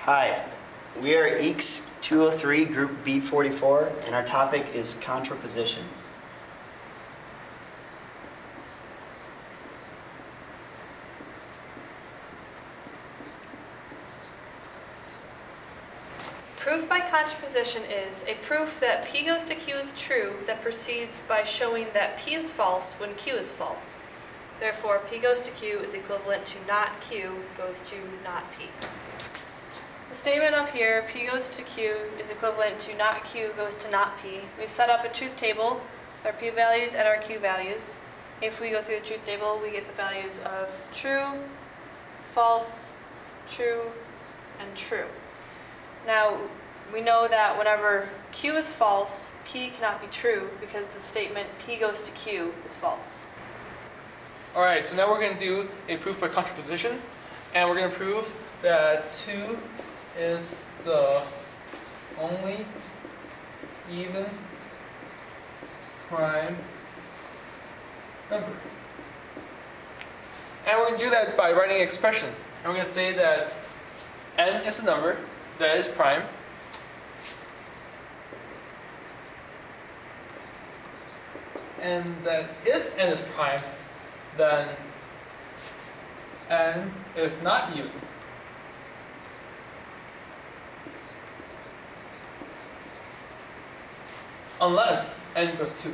Hi, we are EECS 203, Group B44, and our topic is contraposition. Proof by contraposition is a proof that P goes to Q is true that proceeds by showing that P is false when Q is false. Therefore, P goes to Q is equivalent to not Q goes to not P. The statement up here, P goes to Q, is equivalent to not Q goes to not P. We've set up a truth table, our P values and our Q values. If we go through the truth table, we get the values of true, false, true, and true. Now, we know that whenever Q is false, P cannot be true because the statement P goes to Q is false. Alright, so now we're going to do a proof by contraposition, and we're going to prove that 2 is the only even prime number. And we're going to do that by writing an expression. And we're going to say that n is a number that is prime, and that if n is prime, then n is not even. Unless n equals 2.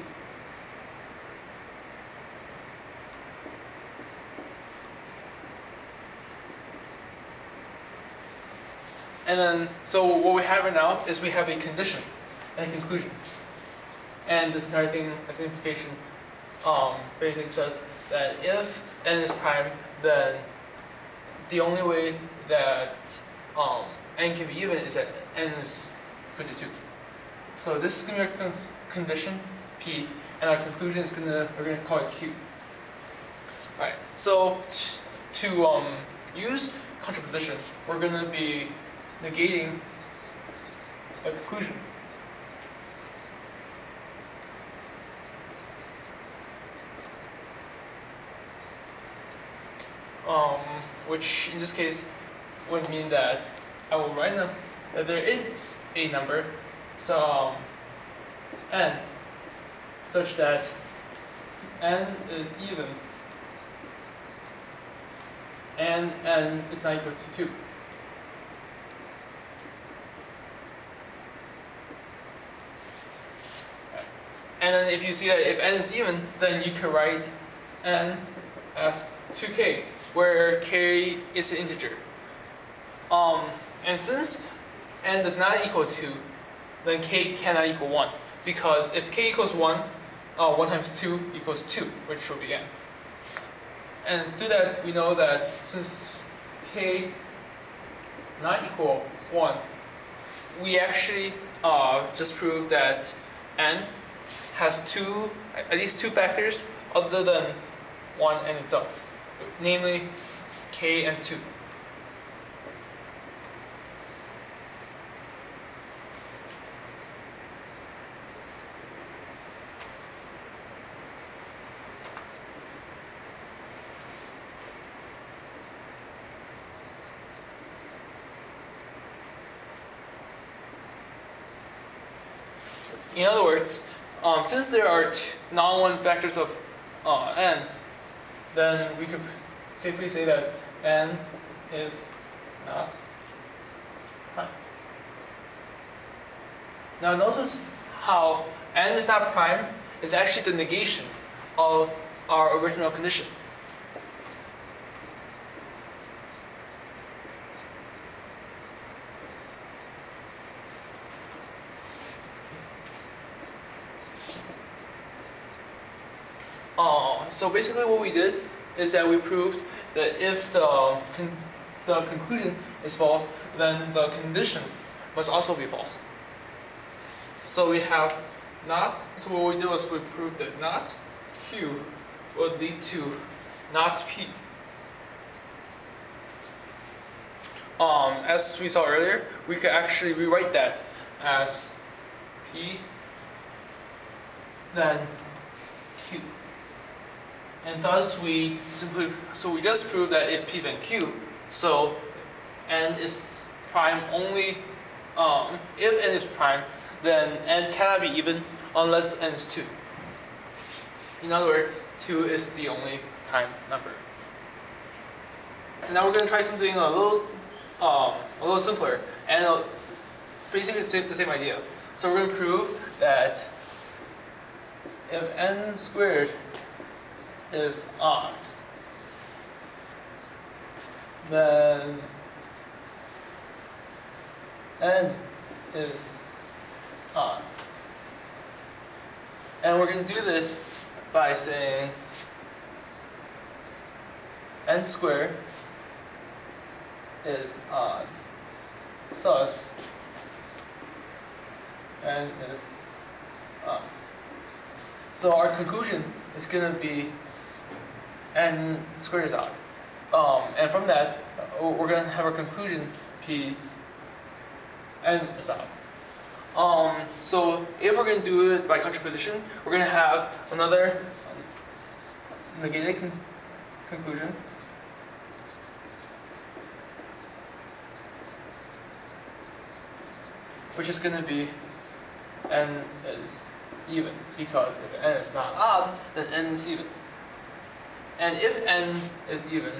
And then, so what we have right now is we have a condition and a conclusion. And this entire thing, as an implication, basically says that if n is prime, then the only way that n can be even is that n is equal to 2. So this is going to be our condition, P, and our conclusion is we're going to call it Q. Alright, so to use contraposition, we're going to be negating the conclusion. Which in this case would mean that I will write that there is a number, so n, such that n is even and n is not equal to 2. And then if you see that if n is even, then you can write n as 2k, where k is an integer. And since n does not equal 2, then k cannot equal 1. Because if k equals 1, 1 times 2 equals 2, which will be n. And through that, we know that since k not equal 1, we actually just proved that n has at least two factors other than 1 and itself, namely k and 2. In other words, since there are non-1 factors of n, then we could safely say that n is not prime. Now notice how n is not prime is actually the negation of our original condition. So basically what we did is that we proved that if the conclusion is false, then the condition must also be false. So we have not, so what we did was we proved that not Q would lead to not P. As we saw earlier, we could actually rewrite that as P then Q. And thus we just proved that if P then Q, so n is prime only, if n is prime, then n cannot be even unless n is 2. In other words, 2 is the only prime number. So now we're going to try something a little simpler, and basically the same idea. So we're going to prove that if n squared is odd, then n is odd. And we're going to do this by saying n squared is odd, thus n is odd. So our conclusion is going to be n squared is odd. And from that, we're going to have our conclusion p n is odd. So if we're going to do it by contraposition, we're going to have another negated conclusion. Which is going to be n is even, because if n is not odd, then n is even. And if n is even,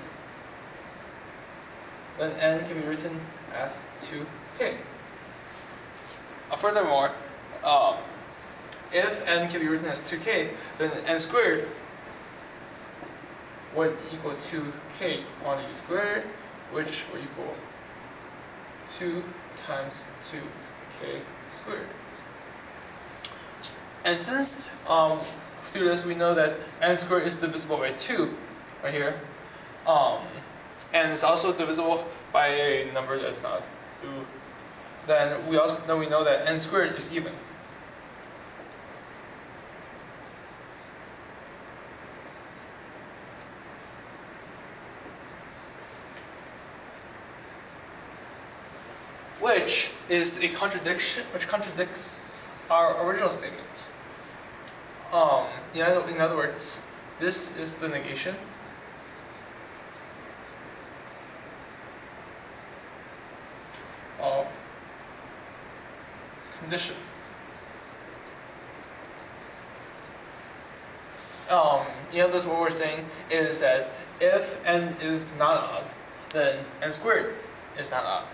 then n can be written as 2k. Furthermore, if n can be written as 2k, then n squared would equal 2k quantity squared, which will equal 2 times 2k squared. And since through this we know that n squared is divisible by 2, right here, and it's also divisible by a number that's not 2, then we know that n squared is even. Which is a contradiction, which contradicts our original statement. In other words, this is the negation. Of condition. That's what we're saying is that if n is not odd, then n squared is not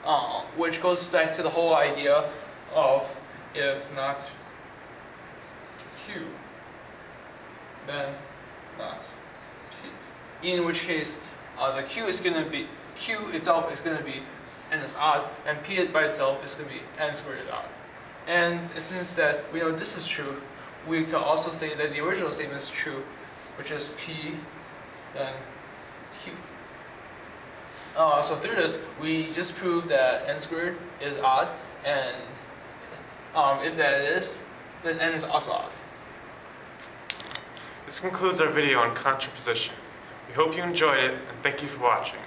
odd. Which goes back to the whole idea of if not q, then not p. In which case, the q itself is going to be n is odd, and p by itself is going to be n squared is odd. And since that we know this is true, we can also say that the original statement is true, which is p then q. So through this, we just proved that n squared is odd, and if that is, then n is also odd. This concludes our video on contraposition. We hope you enjoyed it, and thank you for watching.